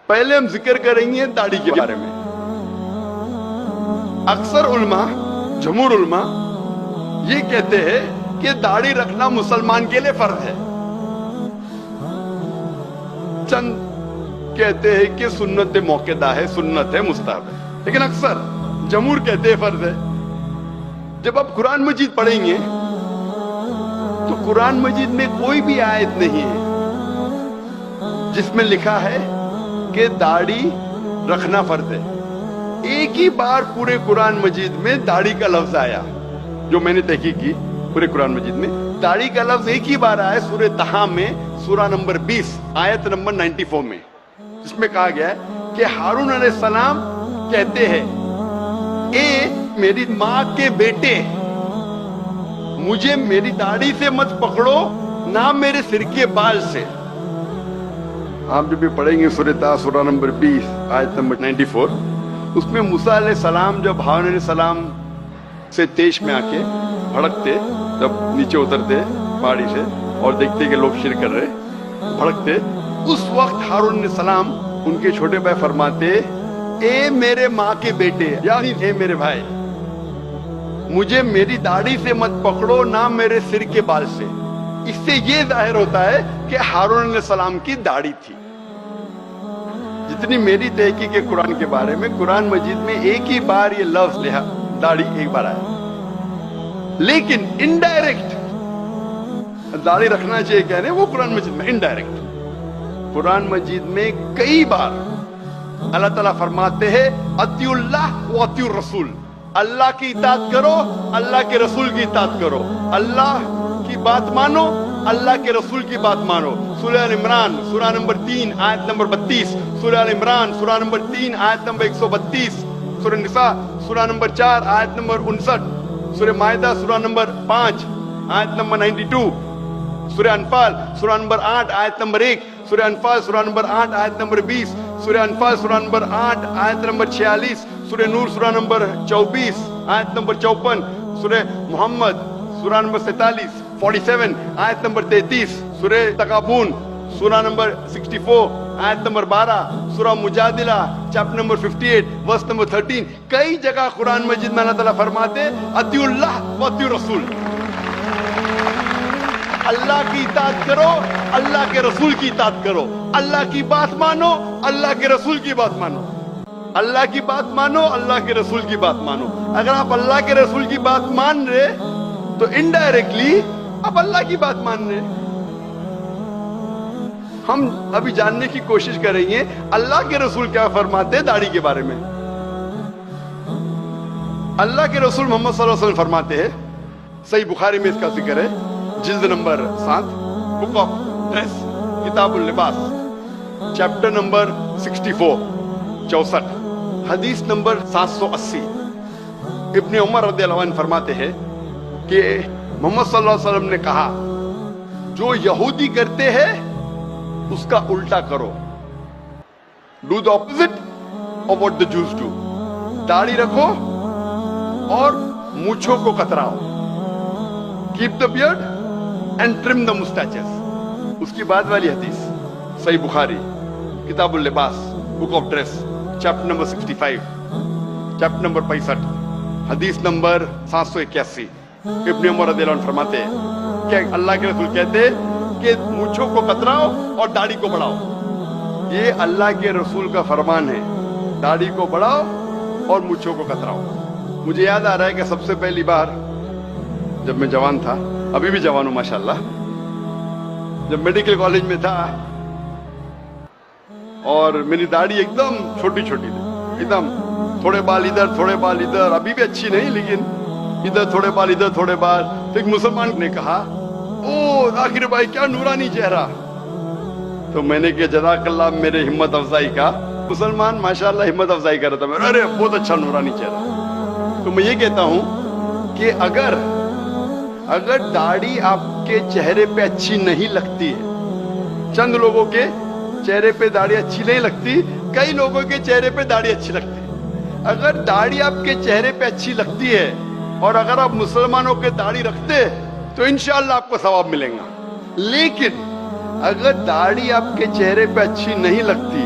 پہلے ہم ذکر کریں گے داڑھی کے بارے میں. اکثر علماء، جمہور علماء یہ کہتے ہیں کہ داڑھی رکھنا مسلمان کے لیے فرض ہے. چند کہتے ہیں کہ سنت موقعہ ہے، سنت ہے، مستحب ہے، لیکن اکثر جمہور کہتے ہیں فرض ہے. جب آپ قرآن مجید پڑھیں گے تو قرآن مجید میں کوئی بھی آیت نہیں ہے جس میں لکھا ہے کہ داڑھی رکھنا فرض ہے. ایک ہی بار پورے قرآن مجید میں داڑھی کا لفظ آیا، جو میں نے تحقیق کی، پورے قرآن مجید میں داڑھی کا لفظ ایک ہی بار آیا سورہ طہ میں، سورہ نمبر 20 آیت نمبر 94 میں، جس میں کہا گیا ہے کہ ہارون علیہ السلام کہتے ہیں، اے میری ماں کے بیٹے، مجھے میری داڑھی سے مت پکڑو، نہ میرے سر کے بال سے. آپ جب بھی پڑھیں گے سورہ طہ سورہ نمبر 20 آیت نمبر 94، اس میں موسیٰ علیہ السلام جب ہارون علیہ السلام سے تیش میں آ کے بھڑکتے، جب نیچے اترتے پہاڑی سے اور دیکھتے کہ لوگ شرک کر رہے، بھڑکتے، اس وقت ہارون علیہ السلام ان کے چھوٹے بھائی فرماتے، اے میرے ماں کے بیٹے، یعنی اے میرے بھائی، مجھے میری داڑھی سے مت پکڑو، نہ میرے سر کے بال سے. اس سے یہ ظاہر ہوتا ہے کہ ہارون علیہ السلام کی داڑھی تھی. جتنی میری تحقیق ہے قرآن کے بارے میں، قرآن مجید میں ایک ہی بار یہ لفظ لکھا، داڑھی ایک بار آیا، لیکن انڈائریکٹ داڑھی رکھنا چاہیے کہنے وہ قرآن مجید میں انڈائریکٹ. قرآن مجید میں کئی بار اللہ تعالیٰ فرماتے ہیں اطیعوا اللہ و اطیعوا الرسول، اللہ کی اطاعت کرو، اللہ کے رسول کی اطاعت کرو. اللہ کی بات مانو، اللہ کے رسول کی بات مانو. سورہ ال عمران سورہ نمبر 3 آیت نمبر 32، سورہ ال عمران سورہ نمبر 3 آیت نمبر 132، سورہ نساء سورہ نمبر 4 آیت نمبر 59، سورہ مائدہ سورہ نمبر 5 آیت نمبر 92، سورہ انفال سورہ نمبر 8 آیت نمبر 1، سورہ انفال سورہ نمبر 8 آیت نمبر 20، سورہ انفال سورہ نمبر 8 آیت نمبر 46، سورہ نور سورہ نمبر 24 آیت نمبر 54، سورہ محمد سورہ نمبر 47 آیت نمبر 33، سورہ تغابن سورہ نمبر 64 آیت نمبر 12، سورہ مجادلہ چیپٹر نمبر 58 ورس نمبر 13. کئی جگہ قرآن مجید میں اللہ تعالیٰ فرماتے اطیعوا اللہ و اطیعوا الرسول، اللہ کی اطاعت کرو، اللہ کے رسول کی اطاعت کرو، اللہ کی بات مانو، اللہ کے رسول کی بات مانو، اللہ کی بات مانو، اللہ کے رسول کی بات مانو. اگر آپ اللہ کے رسول کی بات مان رہے تو انڈائریکٹلی آپ اللہ کی بات مان رہے. ہم ابھی جاننے کی کوشش کریں گے اللہ کے رسول کیا فرماتے ہیں داڑھی کے بارے میں. اللہ کے رسول محمد صلی اللہ علیہ وسلم فرماتے ہیں، صحیح بخاری میں اس کا ذکر ہے، جلد نمبر 7 بک آف ڈریس کتاب اللباس چیپٹر نمبر 64 حدیث نمبر 780. ابن عمر رضی اللہ عنہ فرماتے ہیں کہ محمد صلی اللہ علیہ وسلم نے کہا، جو یہودی کرتے ہیں اس کا الٹا کرو. Do the opposite of what the Jews do. داڑھی رکھو اور مونچھوں کو کتراؤ. Keep the beard and trim the mustaches. اس کی بعد والی حدیث صحیح بخاری کتاب اللباس book of dress chapter number 65 chapter number 65 حدیث نمبر 781. ابن عمر رضی اللہ عنہ فرماتے ہیں کہ اللہ کے رسول کہتے ہیں کہ مونچھوں کو کتراؤ اور داڑھی کو بڑھاؤ. یہ اللہ کے رسول کا فرمان ہے، داڑھی کو بڑھاؤ اور مونچھوں کو کتراؤ. مجھے یاد آ رہا ہے کہ سب سے پہلی بار جب میں جوان تھا، ابھی بھی جوان ہوں ماشاءاللہ، جب میڈیکل کالج میں تھا اور میری داڑھی ایک دم چھوٹی چھوٹی تھی، ایک دم تھوڑے بال ادھر تھوڑے بال ادھر، ابھی بھی اچھی نہیں لیکن ادھر تھوڑے بال ادھر تھوڑے بال. تو ایک مسلمان نے کہا، او ذاکر بھائی کیا نورانی چہرہ. تو میں نے کہا جزاک اللہ میرے ہمت افزائی کا. مسلمان ماشاءاللہ ہمت افزائی کر رہا تھا میرا، ارے بہت اچھا نورانی چہرہ. تو میں یہ کہتا ہوں کہ اگر داڑھی آپ کے چہرے پہ اچھی نہیں لگتی ہے، چند لوگوں کے چہرے پہ داڑھی اچھی نہیں لگتی، کئی لوگوں کے چہرے پہ داڑھی اچھی لگتی ہے. اگر داڑھی آپ کے چہرے پہ اچھی لگتی ہے اور اگر آپ مسلمانوں کے داڑھی رکھتے تو انشاءاللہ آپ کو ثواب ملے گا. لیکن اگر داڑھی آپ کے چہرے پہ اچھی نہیں لگتی